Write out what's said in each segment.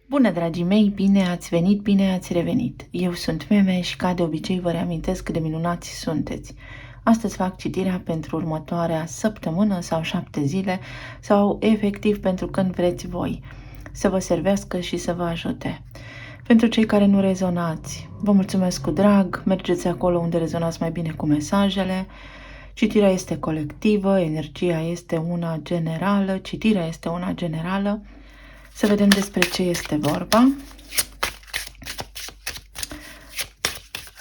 Bună, dragii mei! Bine ați venit, bine ați revenit! Eu sunt Meme și, ca de obicei, vă reamintesc cât de minunați sunteți. Astăzi fac citirea pentru următoarea săptămână sau 7 zile sau efectiv pentru când vreți voi, să vă servească și să vă ajute. Pentru cei care nu rezonați, vă mulțumesc cu drag, mergeți acolo unde rezonați mai bine cu mesajele. Citirea este colectivă, energia este una generală, citirea este una generală. Să vedem despre ce este vorba.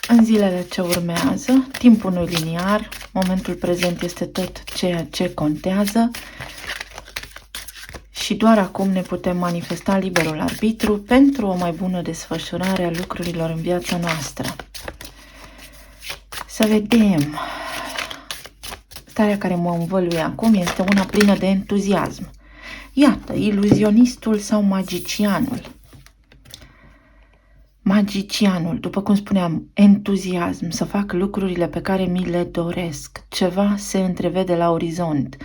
În zilele ce urmează, timpul nu liniar, momentul prezent este tot ceea ce contează și doar acum ne putem manifesta liberul arbitru pentru o mai bună desfășurare a lucrurilor în viața noastră. Să vedem. Starea care mă învăluie acum este una plină de entuziasm. Iată, iluzionistul sau magicianul. Magicianul, după cum spuneam, entuziasm, să fac lucrurile pe care mi le doresc. Ceva se întrevede la orizont,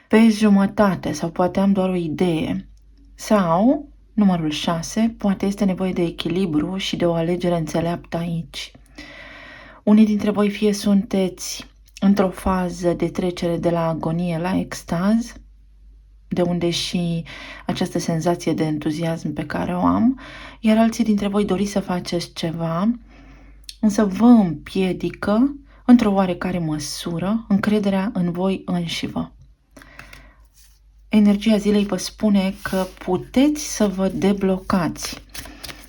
pe jumătate, sau poate am doar o idee. Sau, numărul 6, poate este nevoie de echilibru și de o alegere înțeleaptă aici. Unii dintre voi fie sunteți într-o fază de trecere de la agonie la extaz, de unde și această senzație de entuziasm pe care o am, iar alții dintre voi doriți să faceți ceva, însă vă împiedică, într-o oarecare măsură, încrederea în voi înșivă. Energia zilei vă spune că puteți să vă deblocați.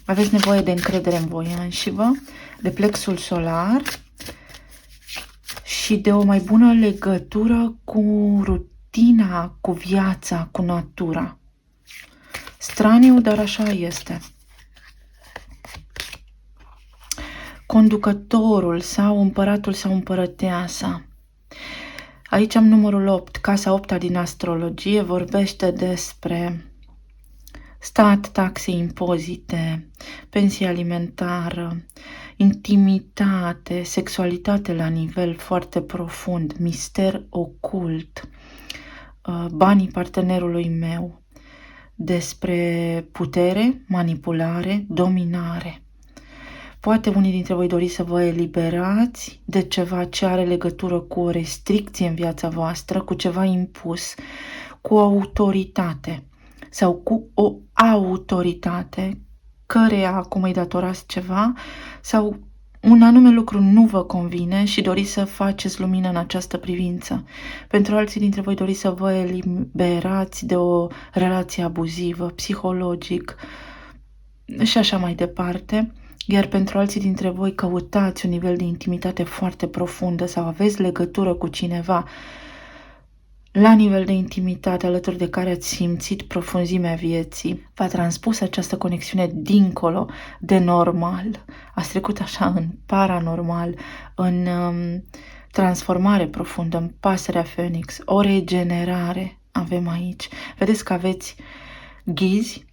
Aveți nevoie de încredere în voi înșivă, de plexul solar și de o mai bună legătură cu rutina, cu viața, cu natura. Straniu, dar așa este. Conducătorul sau împăratul sau împărăteasa. Aici am numărul 8, casa 8-a din astrologie, vorbește despre stat, taxe, impozite, pensie alimentară, intimitate, sexualitate la nivel foarte profund, mister ocult, banii partenerului meu, despre putere, manipulare, dominare. Poate unii dintre voi doriți să vă eliberați de ceva ce are legătură cu o restricție în viața voastră, cu ceva impus, cu o autoritate sau cu o autoritate căreia acum îi datorați ceva sau un anume lucru nu vă convine și doriți să faceți lumină în această privință. Pentru alții dintre voi doriți să vă eliberați de o relație abuzivă, psihologic și așa mai departe. Iar pentru alții dintre voi căutați un nivel de intimitate foarte profundă sau aveți legătură cu cineva la nivel de intimitate alături de care ați simțit profunzimea vieții. V-a transpus această conexiune dincolo de normal. Ați trecut așa în paranormal, în transformare profundă, în pasărea Phoenix, o regenerare avem aici. Vedeți că aveți ghizi.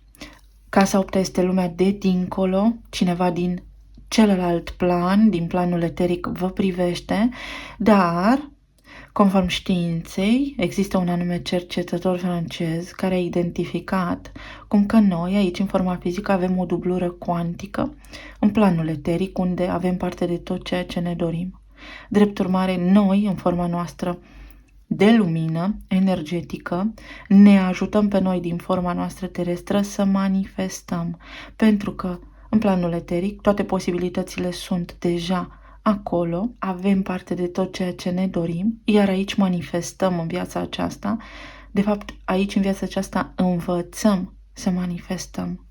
Casa 8 este lumea de dincolo, cineva din celălalt plan, din planul eteric vă privește, dar, conform științei, există un anume cercetător francez care a identificat cum că noi, aici, în forma fizică, avem o dublură cuantică în planul eteric, unde avem parte de tot ceea ce ne dorim. Drept urmare, noi, în forma noastră de lumină energetică, ne ajutăm pe noi din forma noastră terestră să manifestăm, pentru că în planul eteric toate posibilitățile sunt deja acolo, avem parte de tot ceea ce ne dorim, iar aici manifestăm în viața aceasta. De fapt, aici în viața aceasta învățăm să manifestăm,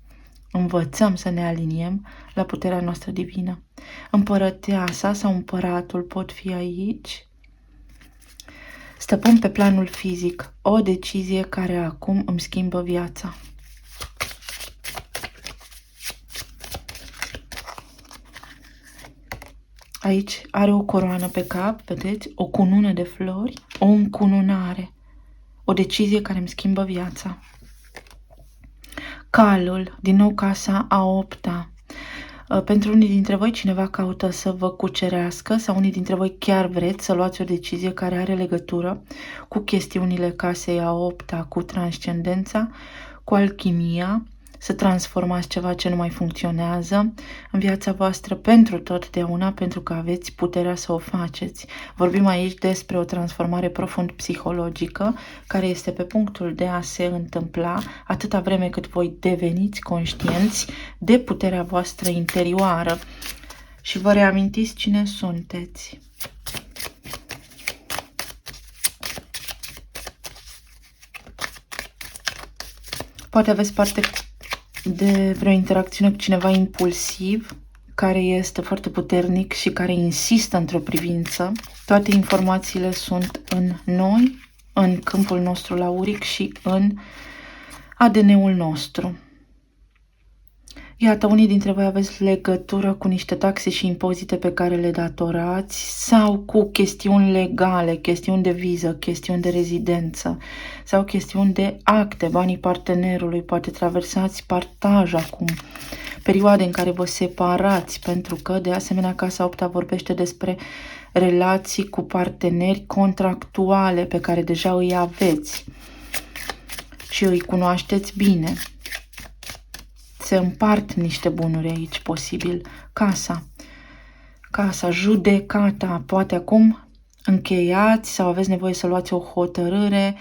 învățăm să ne aliniem la puterea noastră divină. Împărăteasa sau împăratul pot fi aici. Stăpân pe planul fizic, o decizie care acum îmi schimbă viața. Aici are o coroană pe cap, vedeți? O cunună de flori, o încununare, o decizie care îmi schimbă viața. Calul, din nou casa a 8-a. Pentru unii dintre voi cineva caută să vă cucerească sau unii dintre voi chiar vreți să luați o decizie care are legătură cu chestiunile casei a 8-a, cu transcendența, cu alchimia să transformați ceva ce nu mai funcționează în viața voastră pentru totdeauna, pentru că aveți puterea să o faceți. Vorbim aici despre o transformare profund psihologică, care este pe punctul de a se întâmpla atâta vreme cât voi deveniți conștienți de puterea voastră interioară și vă reamintiți cine sunteți. Poate aveți parte de vreo interacțiune cu cineva impulsiv, care este foarte puternic și care insistă într-o privință. Toate informațiile sunt în noi, în câmpul nostru lauric și în ADN-ul nostru. Iată, unii dintre voi aveți legătură cu niște taxe și impozite pe care le datorați sau cu chestiuni legale, chestiuni de viză, chestiuni de rezidență sau chestiuni de acte, banii partenerului. Poate traversați partaj acum, perioade în care vă separați, pentru că, de asemenea, Casa 8 vorbește despre relații cu parteneri contractuale pe care deja îi aveți și îi cunoașteți bine. Se împart niște bunuri aici, posibil. Casa, judecata, poate acum încheiați sau aveți nevoie să luați o hotărâre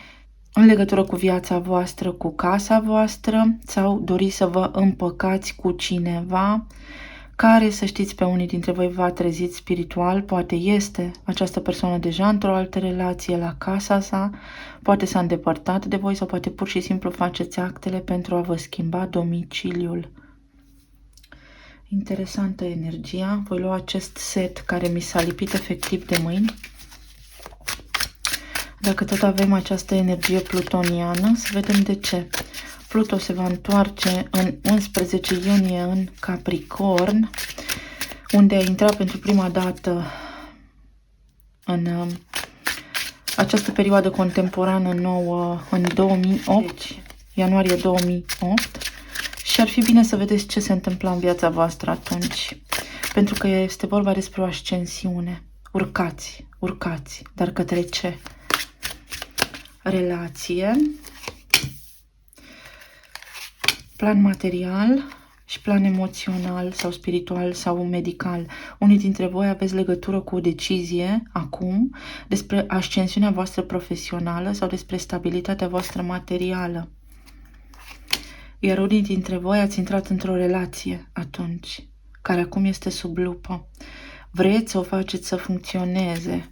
în legătură cu viața voastră, cu casa voastră, sau doriți să vă împăcați cu cineva care, să știți, pe unii dintre voi v-a trezit spiritual, poate este această persoană deja într-o altă relație la casa sa, poate s-a îndepărtat de voi sau poate pur și simplu faceți actele pentru a vă schimba domiciliul. Interesantă energia. Voi lua acest set care mi s-a lipit efectiv de mâini. Dacă tot avem această energie plutoniană, să vedem de ce. Pluto se va întoarce în 11 iunie în Capricorn, unde a intrat pentru prima dată în această perioadă contemporană nouă în 2008, ianuarie 2008, și ar fi bine să vedeți ce se întâmplă în viața voastră atunci, pentru că este vorba despre o ascensiune. Urcați, dar către ce? Relație, plan material și plan emoțional sau spiritual sau medical. Unii dintre voi aveți legătură cu o decizie acum despre ascensiunea voastră profesională sau despre stabilitatea voastră materială. Iar unii dintre voi ați intrat într-o relație atunci, care acum este sub lupă. Vreți să o faceți să funcționeze.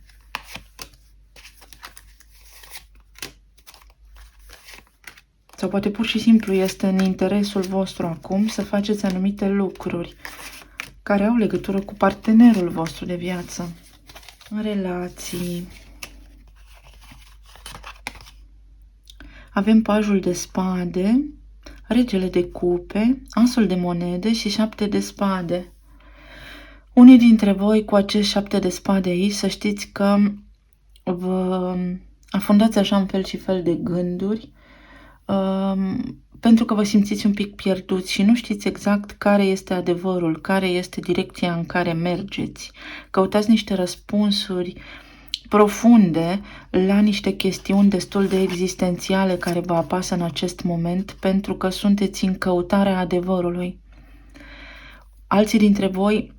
Sau poate pur și simplu este în interesul vostru acum să faceți anumite lucruri care au legătură cu partenerul vostru de viață. În relații. Avem pajul de spade, regele de cupe, asul de monede și 7 de spade. Unii dintre voi cu acești 7 de spade aici, să știți că vă afundați așa în fel și fel de gânduri, pentru că vă simțiți un pic pierduți și nu știți exact care este adevărul, care este direcția în care mergeți. Căutați niște răspunsuri profunde la niște chestiuni destul de existențiale care vă apasă în acest moment, pentru că sunteți în căutarea adevărului. Alții dintre voi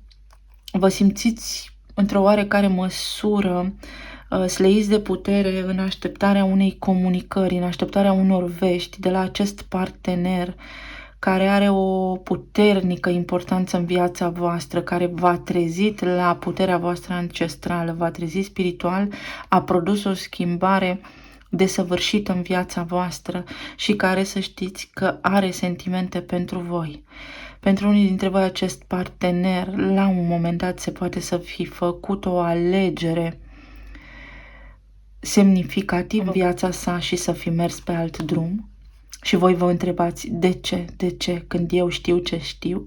vă simțiți într-o oarecare măsură sleiți de putere în așteptarea unei comunicări, în așteptarea unor vești de la acest partener care are o puternică importanță în viața voastră, care v-a trezit la puterea voastră ancestrală, v-a trezit spiritual, a produs o schimbare desăvârșită în viața voastră și care, să știți, că are sentimente pentru voi. Pentru unii dintre voi acest partener la un moment dat se poate să fi făcut o alegere semnificativ în viața sa și să fi mers pe alt drum și voi vă întrebați de ce, când eu știu ce știu.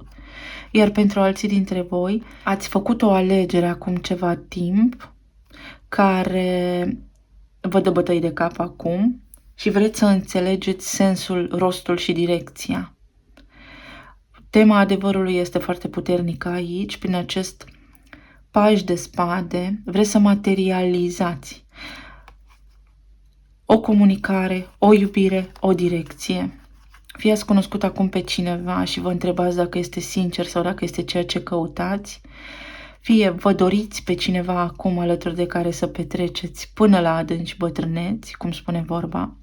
Iar pentru alții dintre voi ați făcut o alegere acum ceva timp care vă dă bătăi de cap acum și vreți să înțelegeți sensul, rostul și direcția. Tema adevărului este foarte puternică aici, prin acest paj de spade, vreți să materializați o comunicare, o iubire, o direcție. Fie ați cunoscut acum pe cineva și vă întrebați dacă este sincer sau dacă este ceea ce căutați, fie vă doriți pe cineva acum alături de care să petreceți până la adânci bătrâneți, cum spune vorba,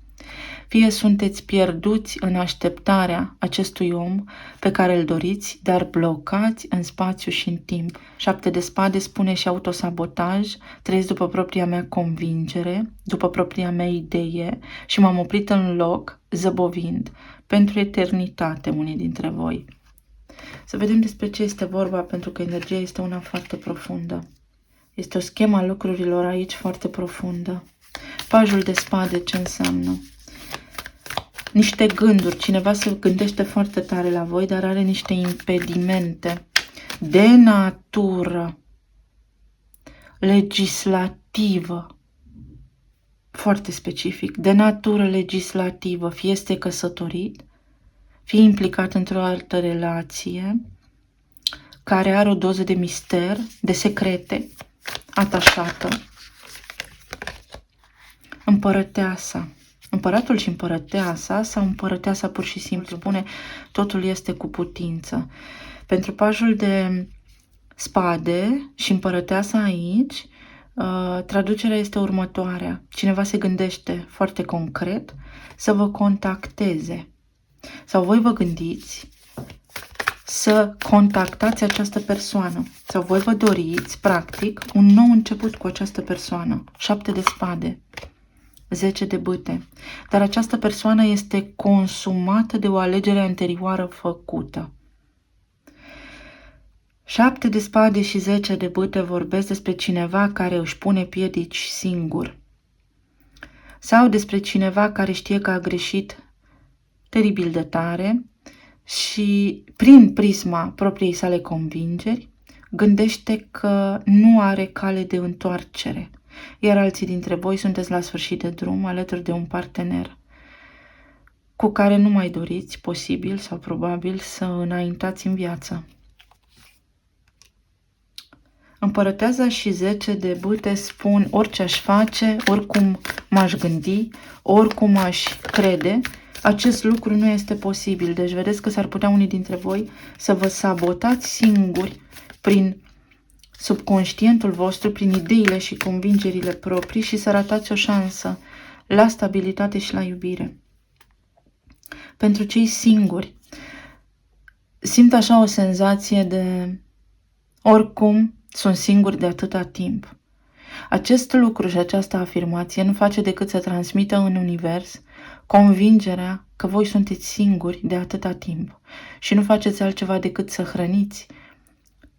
fie sunteți pierduți în așteptarea acestui om pe care îl doriți, dar blocați în spațiu și în timp. 7 de spade spune și autosabotaj, trăiesc după propria mea convingere, după propria mea idee și m-am oprit în loc, zăbovind, pentru eternitate unii dintre voi. Să vedem despre ce este vorba, pentru că energia este una foarte profundă. Este o schemă a lucrurilor aici foarte profundă. Pajul de spade ce înseamnă? Niște gânduri. Cineva se gândește foarte tare la voi, dar are niște impedimente de natură legislativă. Foarte specific. De natură legislativă. Fie este căsătorit, fie implicat într-o altă relație care are o doză de mister, de secrete, atașată. Împărăteasa. Împăratul și împărăteasa sau împărăteasa pur și simplu spune totul este cu putință. Pentru pajul de spade și împărăteasa aici, traducerea este următoarea. Cineva se gândește foarte concret să vă contacteze. Sau voi vă gândiți să contactați această persoană. Sau voi vă doriți, practic, un nou început cu această persoană. 7 de spade. 10 de bâte. Dar această persoană este consumată de o alegere anterioară făcută. 7 de spade și 10 de bâte vorbesc despre cineva care își pune piedici singur. Sau despre cineva care știe că a greșit teribil de tare și prin prisma propriei sale convingeri gândește că nu are cale de întoarcere. Iar alții dintre voi sunteți la sfârșit de drum alături de un partener cu care nu mai doriți, posibil sau probabil, să înaintați în viață. Împărăteasa și 10 de bâte spun orice aș face, oricum m-aș gândi, oricum aș crede, acest lucru nu este posibil. Deci vedeți că s-ar putea unii dintre voi să vă sabotați singuri prin subconștientul vostru, prin ideile și convingerile proprii și să ratați o șansă la stabilitate și la iubire. Pentru cei singuri, simt așa o senzație de oricum sunt singuri de atâta timp. Acest lucru și această afirmație nu face decât să transmită în univers convingerea că voi sunteți singuri de atâta timp și nu faceți altceva decât să hrăniți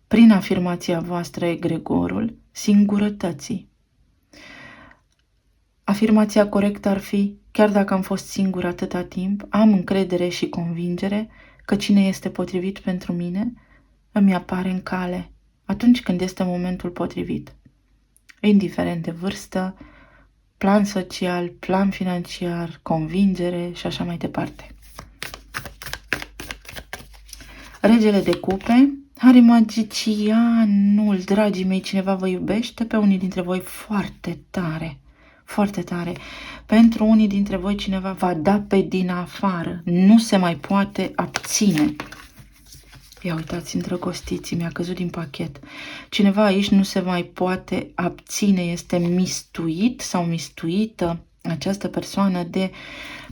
prin afirmația voastră egregorul singurătății. Afirmația corectă ar fi: chiar dacă am fost singur atâta timp, am încredere și convingere că cine este potrivit pentru mine îmi apare în cale atunci când este momentul potrivit. Indiferent de vârstă, plan social, plan financiar, convingere și așa mai departe. Regele de cupe, are magicianul, dragii mei, cineva vă iubește pe unii dintre voi foarte tare, foarte tare. Pentru unii dintre voi cineva va da pe din afară, nu se mai poate abține. Ia uitați, îndrăgostiții, mi-a căzut din pachet. Cineva aici nu se mai poate abține, este mistuit sau mistuită această persoană de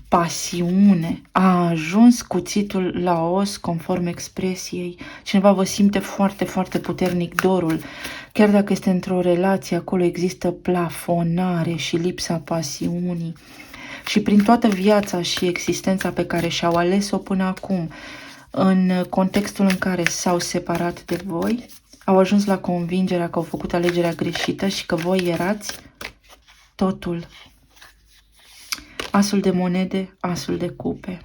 pasiune. A ajuns cuțitul la os, conform expresiei. Cineva vă simte foarte, foarte puternic dorul. Chiar dacă este într-o relație, acolo există plafonare și lipsa pasiunii. Și prin toată viața și existența pe care și-au ales-o până acum, în contextul în care s-au separat de voi, au ajuns la convingerea că au făcut alegerea greșită și că voi erați totul. Asul de monede, asul de cupe.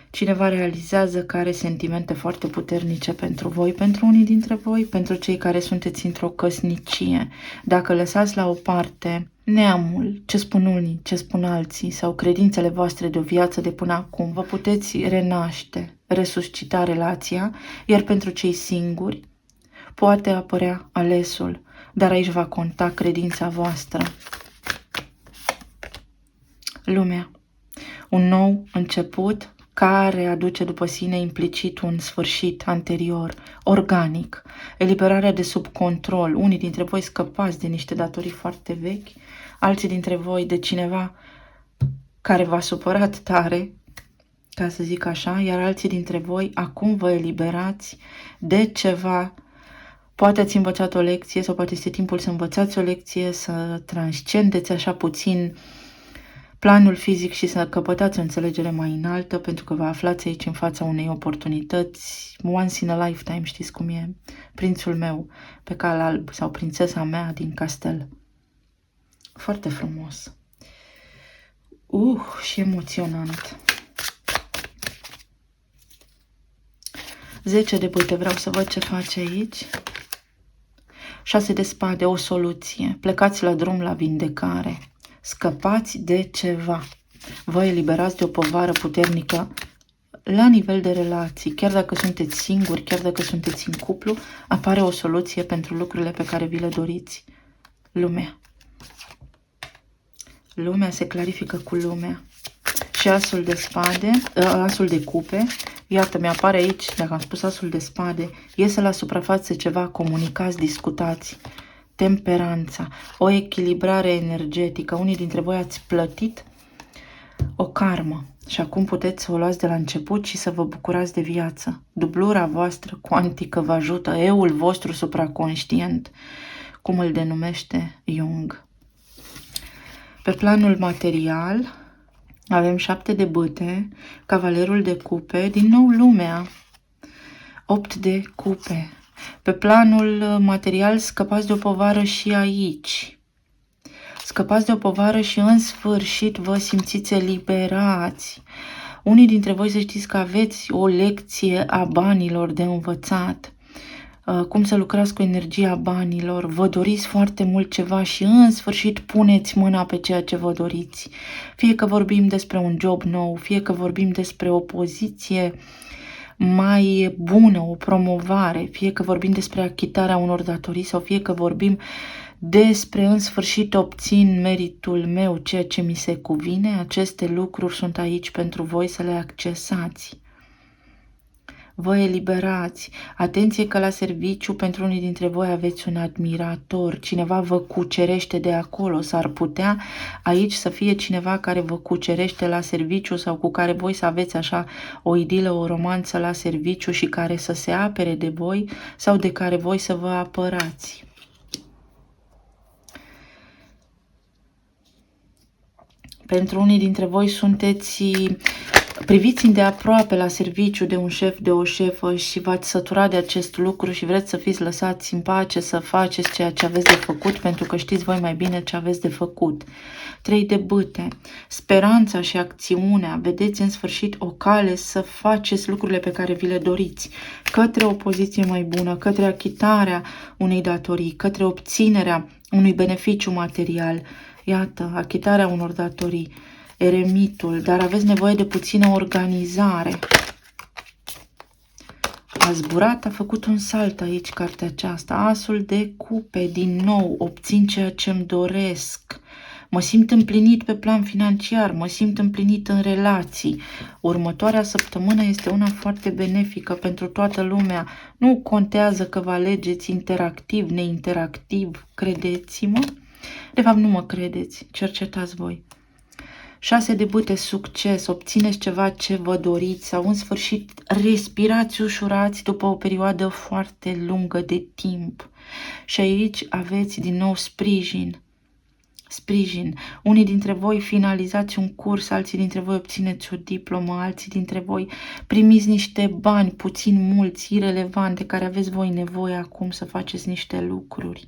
Cineva realizează că are sentimente foarte puternice pentru voi, pentru unii dintre voi, pentru cei care sunteți într-o căsnicie. Dacă lăsați la o parte neamul, ce spun unii, ce spun alții, sau credințele voastre de o viață de până acum, vă puteți renaște, resuscita relația, iar pentru cei singuri poate apărea alesul, dar aici va conta credința voastră. Lumea. Un nou început, care aduce după sine implicit un sfârșit anterior, organic, eliberarea de sub control. Unii dintre voi scăpați de niște datorii foarte vechi, alții dintre voi de cineva care v-a supărat tare, ca să zic așa, iar alții dintre voi acum vă eliberați de ceva. Poate ați învățat o lecție sau poate este timpul să învățați o lecție, să transcendeți așa puțin planul fizic și să căpătați o înțelegere mai înaltă, pentru că vă aflați aici în fața unei oportunități once in a lifetime, știți cum e? Prințul meu pe cal alb sau prințesa mea din castel. Foarte frumos. Și emoționant. 10 de bâte, vreau să văd ce face aici. 6 de spade, o soluție. Plecați la drum la vindecare. Scăpați de ceva. Vă eliberați de o povară puternică la nivel de relații. Chiar dacă sunteți singuri, chiar dacă sunteți în cuplu, apare o soluție pentru lucrurile pe care vi le doriți. Lumea. Lumea se clarifică cu lumea. Și asul de spade, asul de cupe, iată, mi-apare aici, dacă am spus asul de spade, iese la suprafață ceva, comunicați, discutați. Temperanța, o echilibrare energetică. Unii dintre voi ați plătit o karmă și acum puteți să o luați de la început și să vă bucurați de viață. Dublura voastră cuantică vă ajută, eul vostru supraconștient, cum îl denumește Jung. Pe planul material avem 7 de bâte, cavalerul de cupe, din nou lumea, 8 de cupe. Pe planul material scăpați de o povară și aici. Scăpați de o povară și în sfârșit vă simțiți eliberați. Unii dintre voi să știți că aveți o lecție a banilor de învățat. Cum să lucrați cu energia banilor. Vă doriți foarte mult ceva și în sfârșit puneți mâna pe ceea ce vă doriți. Fie că vorbim despre un job nou, fie că vorbim despre o poziție mai bună, o promovare, fie că vorbim despre achitarea unor datorii sau fie că vorbim despre în sfârșit obțin meritul meu, ceea ce mi se cuvine, aceste lucruri sunt aici pentru voi să le accesați. Vă eliberați. Atenție că la serviciu pentru unii dintre voi aveți un admirator, cineva vă cucerește de acolo, s-ar putea aici să fie cineva care vă cucerește la serviciu sau cu care voi să aveți așa o idilă, o romanță la serviciu și care să se apere de voi sau de care voi să vă apărați. Pentru unii dintre voi priviți îndeaproape la serviciu de un șef, de o șefă și v-ați săturat de acest lucru și vreți să fiți lăsați în pace, să faceți ceea ce aveți de făcut, pentru că știți voi mai bine ce aveți de făcut. 3 de bâte, speranța și acțiunea, vedeți în sfârșit o cale să faceți lucrurile pe care vi le doriți, către o poziție mai bună, către achitarea unei datorii, către obținerea unui beneficiu material. Iată, achitarea unor datorii, eremitul, dar aveți nevoie de puțină organizare. A zburat, a făcut un salt aici cartea aceasta. Asul de cupe, din nou, obțin ceea ce îmi doresc. Mă simt împlinit pe plan financiar, mă simt împlinit în relații. Următoarea săptămână este una foarte benefică pentru toată lumea. Nu contează că vă alegeți interactiv, neinteractiv, credeți-mă. De fapt, nu mă credeți, cercetați voi. 6 de bâte, succes, obțineți ceva ce vă doriți sau în sfârșit respirați ușurați după o perioadă foarte lungă de timp. Și aici aveți din nou sprijin. Sprijin. Unii dintre voi finalizați un curs, alții dintre voi obțineți o diplomă, alții dintre voi primiți niște bani, puțin mulți, irelevant, de care aveți voi nevoie acum să faceți niște lucruri.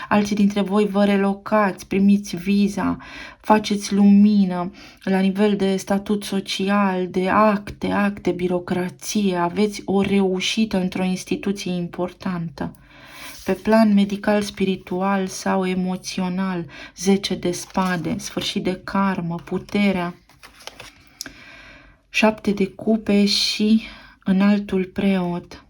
Alții dintre voi vă relocați, primiți viza, faceți lumină la nivel de statut social, de acte, birocrație, aveți o reușită într-o instituție importantă. Pe plan medical, spiritual sau emoțional, 10 de spade, sfârșit de karmă, puterea, 7 de cupe și înaltul preot.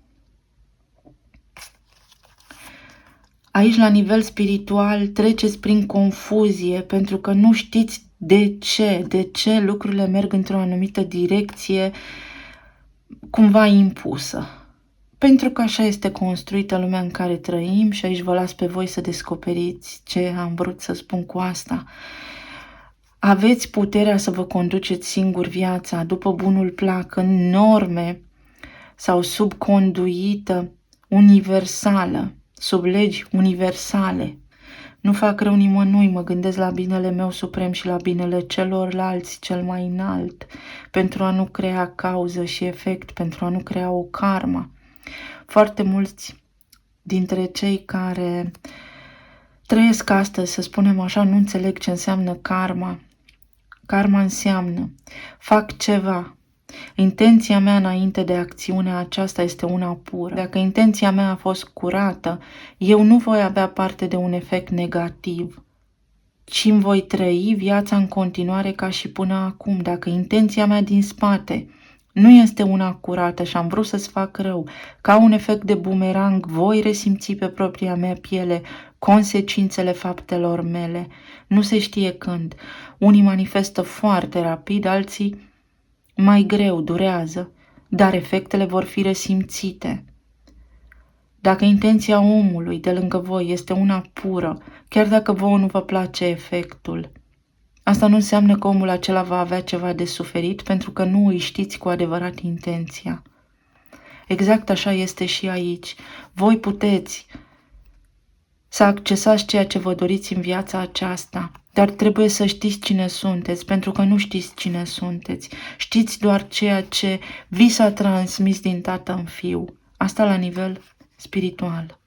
Aici, la nivel spiritual, treceți prin confuzie pentru că nu știți De ce? De ce lucrurile merg într-o anumită direcție cumva impusă? Pentru că așa este construită lumea în care trăim și aici vă las pe voi să descoperiți ce am vrut să spun cu asta. Aveți puterea să vă conduceți singur viața după bunul plac, în norme sau sub conduită universală, sub legi universale. Nu fac rău nimănui, mă gândesc la binele meu suprem și la binele celorlalți cel mai înalt, pentru a nu crea cauză și efect, pentru a nu crea o karma. Foarte mulți dintre cei care trăiesc astăzi, să spunem așa, nu înțeleg ce înseamnă karma. Karma înseamnă, fac ceva. Intenția mea înainte de acțiunea aceasta este una pură. Dacă intenția mea a fost curată, eu nu voi avea parte de un efect negativ, ci îmi voi trăi viața în continuare ca și până acum. Dacă intenția mea din spate nu este una curată și am vrut să-ți fac rău, ca un efect de bumerang voi resimți pe propria mea piele consecințele faptelor mele. Nu se știe când. Unii manifestă foarte rapid, alții mai greu, durează, dar efectele vor fi resimțite. Dacă intenția omului de lângă voi este una pură, chiar dacă vouă nu vă place efectul, asta nu înseamnă că omul acela va avea ceva de suferit, pentru că nu îi știți cu adevărat intenția. Exact așa este și aici. Voi puteți să accesați ceea ce vă doriți în viața aceasta, dar trebuie să știți cine sunteți, pentru că nu știți cine sunteți. Știți doar ceea ce vi s-a transmis din tată în fiu. Asta la nivel spiritual.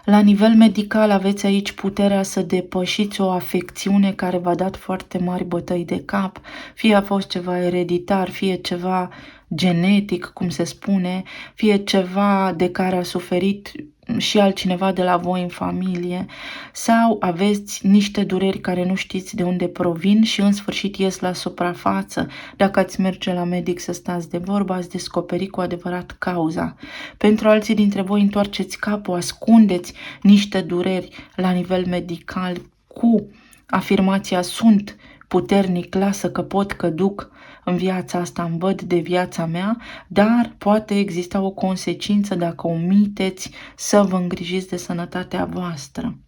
La nivel medical aveți aici puterea să depășiți o afecțiune care v-a dat foarte mari bătăi de cap, fie a fost ceva ereditar, fie ceva genetic, cum se spune, fie ceva de care a suferit și altcineva de la voi în familie, sau aveți niște dureri care nu știți de unde provin și în sfârșit ies la suprafață. Dacă ați merge la medic să stați de vorbă, ați descoperi cu adevărat cauza. Pentru alții dintre voi întoarceți capul, ascundeți niște dureri la nivel medical cu afirmația sunt puternic, lasă că pot, că duc în viața asta, îmi văd de viața mea, dar poate exista o consecință dacă omiteți să vă îngrijiți de sănătatea voastră.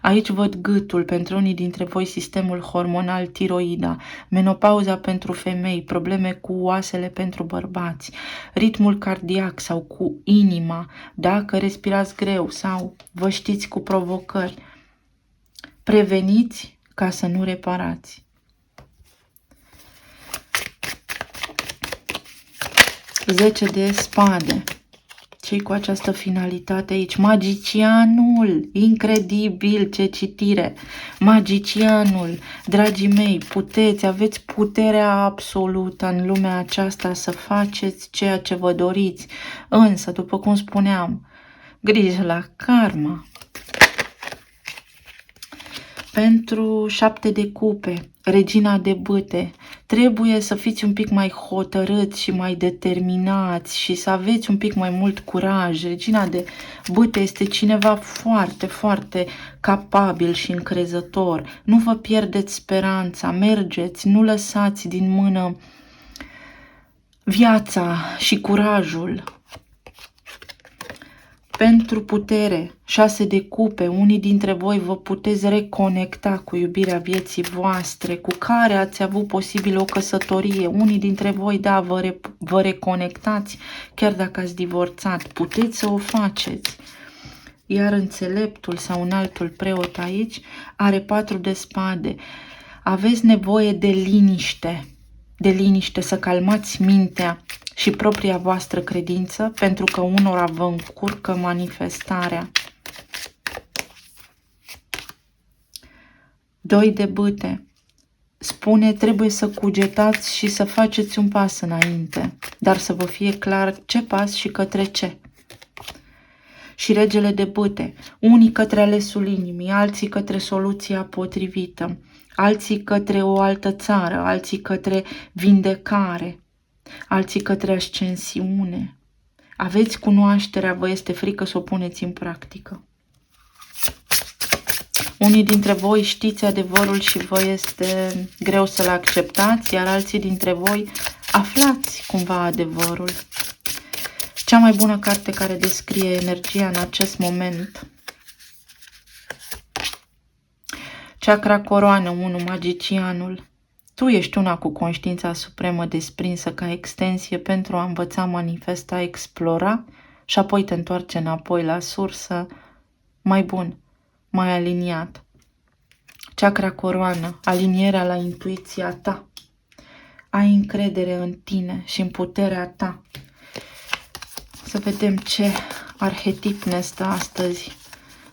Aici văd gâtul, pentru unii dintre voi sistemul hormonal, tiroida, menopauza pentru femei, probleme cu oasele pentru bărbați, ritmul cardiac sau cu inima, dacă respirați greu sau vă știți cu provocări. Preveniți ca să nu reparați. Zece de spade. Ce-i cu această finalitate aici? Magicianul! Incredibil, ce citire! Magicianul! Dragii mei, puteți, aveți puterea absolută în lumea aceasta să faceți ceea ce vă doriți. Însă, după cum spuneam, grijă la karma. Pentru 7 de cupe, regina de bâte, trebuie să fiți un pic mai hotărâți și mai determinați și să aveți un pic mai mult curaj. Regina de bâte este cineva foarte, foarte capabil și încrezător. Nu vă pierdeți speranța, mergeți, nu lăsați din mână viața și curajul. Pentru putere, 6 de cupe, unii dintre voi vă puteți reconecta cu iubirea vieții voastre, cu care ați avut posibil o căsătorie. Unii dintre voi, da, vă reconectați chiar dacă ați divorțat. Puteți să o faceți. Iar înțeleptul sau un altul preot aici are 4 de spade. Aveți nevoie de liniște, să calmați mintea și propria voastră credință, pentru că unora vă încurcă manifestarea. 2 de bâte. Spune, trebuie să cugetați și să faceți un pas înainte, dar să vă fie clar ce pas și către ce. Și regele de bâte, unii către alesul inimii, alții către soluția potrivită, alții către o altă țară, alții către vindecare, alții către ascensiune. Aveți cunoașterea, vă este frică să o puneți în practică. Unii dintre voi știți adevărul și vă este greu să-l acceptați, iar alții dintre voi aflați cumva adevărul. Cea mai bună carte care descrie energia în acest moment. Chakra coroană 1, magicianul. Tu ești una cu conștiința supremă desprinsă ca extensie pentru a învăța, manifesta, explora și apoi te întoarce înapoi la sursă mai bun, mai aliniat. Chakra coroană, alinierea la intuiția ta. Ai încredere în tine și în puterea ta. Să vedem ce arhetip ne stă astăzi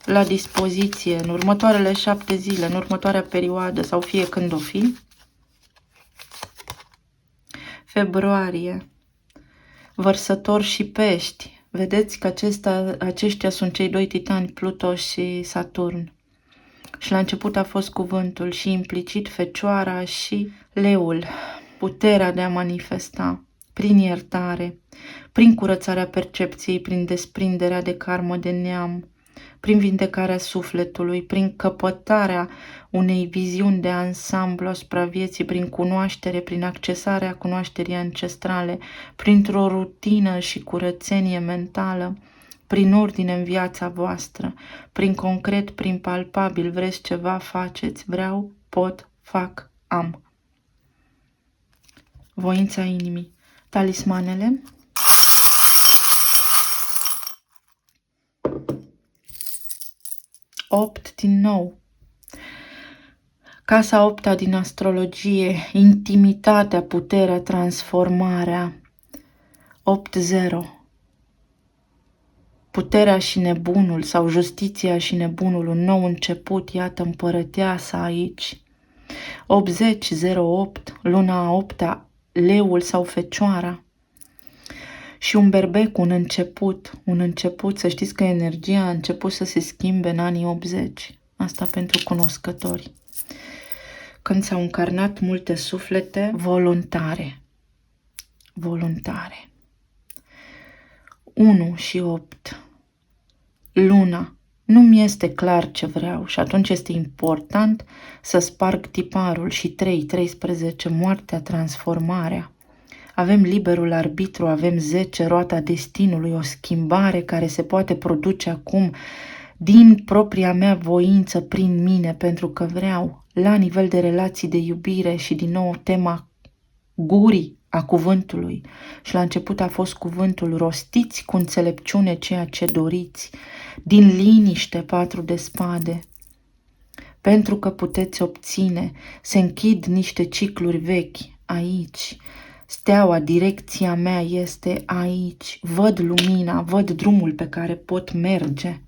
la dispoziție în următoarele 7 zile, în următoarea perioadă sau fie când o fi. Februarie, Vărsător și Pești. Vedeți că aceștia sunt cei doi titani, Pluto și Saturn. Și la început a fost cuvântul și implicit Fecioara și Leul. Puterea de a manifesta prin iertare, prin curățarea percepției, prin desprinderea de karmă de neam, prin vindecarea sufletului, prin căpătarea unei viziuni de ansamblu asupra vieții, prin cunoaștere, prin accesarea cunoașterii ancestrale, printr-o rutină și curățenie mentală, prin ordine în viața voastră, prin concret, prin palpabil, vreți ceva, faceți, vreau, pot, fac, am. Voința inimii. Talismanele. Opt din nou. Casa 8 din astrologie, intimitatea, puterea, transformarea. 8-0. Puterea și nebunul sau justiția și nebunul, un nou început, iată împărăteasa aici. 80-08, luna a 8-a, leul sau fecioara. Și un berbec, un început, să știți că energia a început să se schimbe în anii 80. Asta pentru cunoscători. Când s-au încarnat multe suflete voluntare. 1 și 8. Luna. Nu mi este clar ce vreau și atunci este important să sparg tiparul. Și 13, moartea, transformarea. Avem liberul arbitru, avem 10, roata destinului, o schimbare care se poate produce acum din propria mea voință, prin mine, pentru că vreau, la nivel de relații de iubire și din nou tema gurii, a cuvântului. Și la început a fost cuvântul, rostiți cu înțelepciune ceea ce doriți, din liniște, 4 de spade. Pentru că puteți obține, se închid niște cicluri vechi aici. Steaua, direcția mea este aici. Văd lumina, văd drumul pe care pot merge.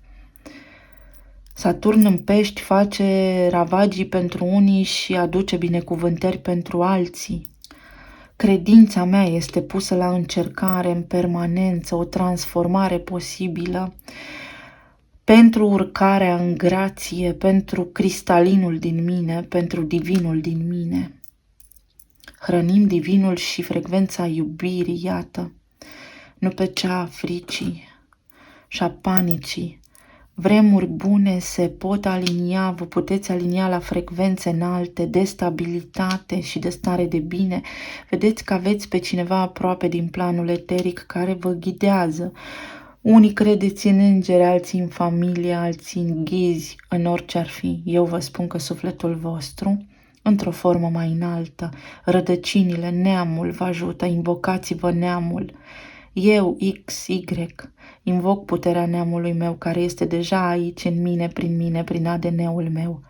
Saturn în Pești face ravagii pentru unii și aduce binecuvântări pentru alții. Credința mea este pusă la încercare în permanență, o transformare posibilă pentru urcarea în grație, pentru cristalinul din mine, pentru divinul din mine. Hrănim divinul și frecvența iubirii, iată, nu pe cea a fricii și a panicii. Vremuri bune se pot alinia, vă puteți alinia la frecvențe înalte, de stabilitate și de stare de bine. Vedeți că aveți pe cineva aproape din planul eteric care vă ghidează. Unii credeți în îngeri, alții în familie, alții în ghizi, în orice ar fi. Eu vă spun că sufletul vostru, într-o formă mai înaltă, rădăcinile, neamul vă ajută, invocați-vă neamul. Eu, X, Y, invoc puterea neamului meu care este deja aici în mine, prin ADN-ul meu.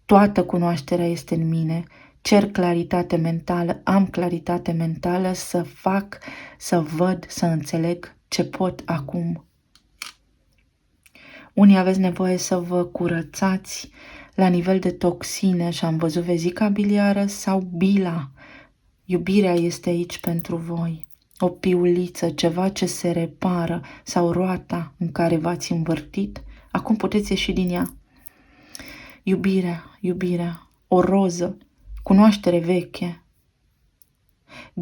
Toată cunoașterea este în mine. Cer claritate mentală, am claritate mentală să fac, să văd, să înțeleg ce pot acum. Unii aveți nevoie să vă curățați la nivel de toxine și am văzut vezica biliară sau bila. Iubirea este aici pentru voi. O piuliță, ceva ce se repară sau roata în care v-ați învârtit, acum puteți ieși din ea. Iubirea, o roză, cunoaștere veche.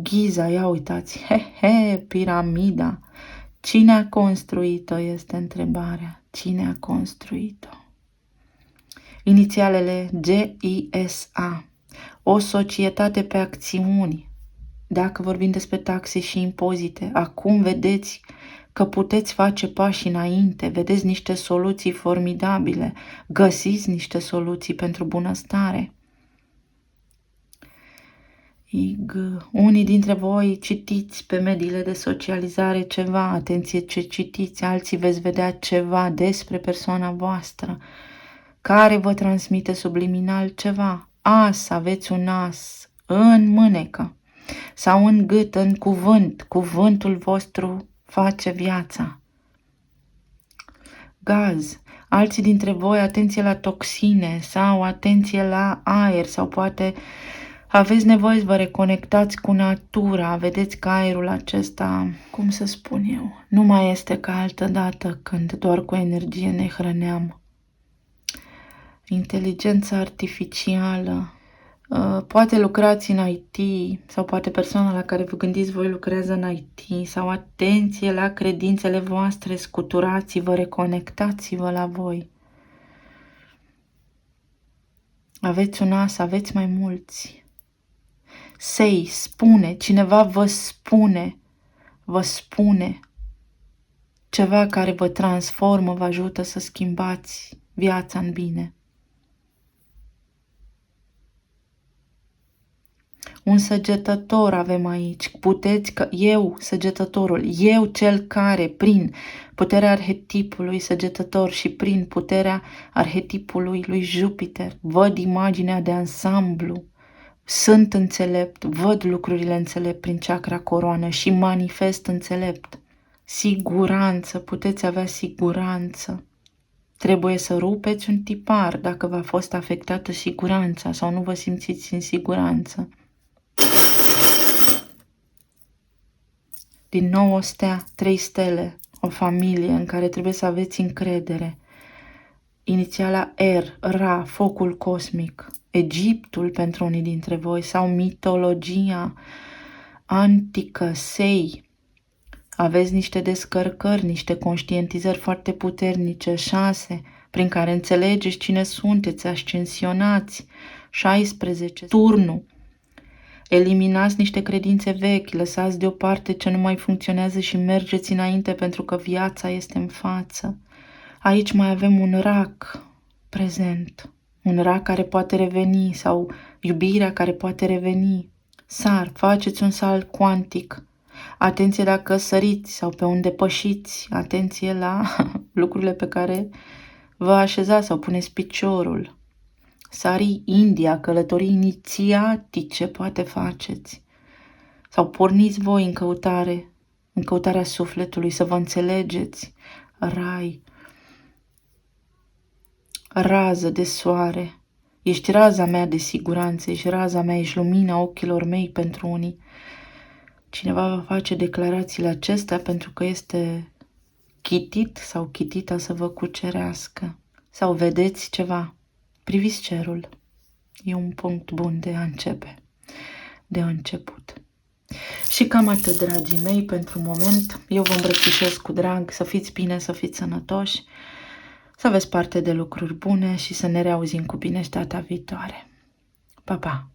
Giza, ia uitați, piramida. Cine a construit-o este întrebarea. Cine a construit-o? Inițialele GISA. O societate pe acțiuni. Dacă vorbim despre taxe și impozite, acum vedeți că puteți face pași înainte, vedeți niște soluții formidabile, găsiți niște soluții pentru bunăstare. Unii dintre voi citiți pe mediile de socializare ceva, atenție ce citiți, alții veți vedea ceva despre persoana voastră, care vă transmite subliminal ceva. Aveți un as în mânecă sau în gât, în cuvânt. Cuvântul vostru face viața. Gaz. Alții dintre voi, atenție la toxine sau atenție la aer sau poate aveți nevoie să vă reconectați cu natura. Vedeți că aerul acesta, cum să spun eu, nu mai este ca altă dată când doar cu energie ne hrăneam. Inteligența artificială. Poate lucrați în IT sau poate persoana la care vă gândiți voi lucrează în IT sau atenție la credințele voastre, scuturați-vă, reconectați-vă la voi. Aveți un as, aveți mai mulți. Spune, cineva vă spune ceva care vă transformă, vă ajută să schimbați viața în bine. Un săgetător avem aici. Puteți că eu, săgetătorul, eu cel care prin puterea arhetipului săgetător și prin puterea arhetipului lui Jupiter văd imaginea de ansamblu, sunt înțelept, văd lucrurile înțelept prin chakra coroană și manifest înțelept. Siguranță, puteți avea siguranță. Trebuie să rupeți un tipar dacă v-a fost afectată siguranța sau nu vă simțiți în siguranță. Din nou o stea, 3 stele, o familie în care trebuie să aveți încredere. Inițiala R, Ra, focul cosmic, Egiptul pentru unii dintre voi sau mitologia antică, Sei. Aveți niște descărcări, niște conștientizări foarte puternice, 6, prin care înțelegeți cine sunteți, ascensionați, 16, turnul. Eliminați niște credințe vechi, lăsați deoparte ce nu mai funcționează și mergeți înainte pentru că viața este în față. Aici mai avem un rac prezent, un rac care poate reveni sau iubirea care poate reveni. Faceți un salt cuantic. Atenție dacă săriți sau pe unde pășiți, atenție la lucrurile pe care vă așezați sau puneți piciorul. Sari India, călătorii inițiatice poate faceți. Sau porniți voi în căutarea sufletului, să vă înțelegeți. Rai, rază de soare, ești raza mea de siguranță, ești raza mea, ești lumina ochilor mei pentru unii. Cineva va face declarațiile acestea pentru că este chitit sau chitita să vă cucerească. Sau vedeți ceva. Priviți cerul. E un punct bun de a începe, de început. Și cam atât, dragii mei, pentru moment. Eu vă îmbrățișez cu drag, să fiți bine, să fiți sănătoși, să aveți parte de lucruri bune și să ne reauzim cu bine și data viitoare. Pa, pa!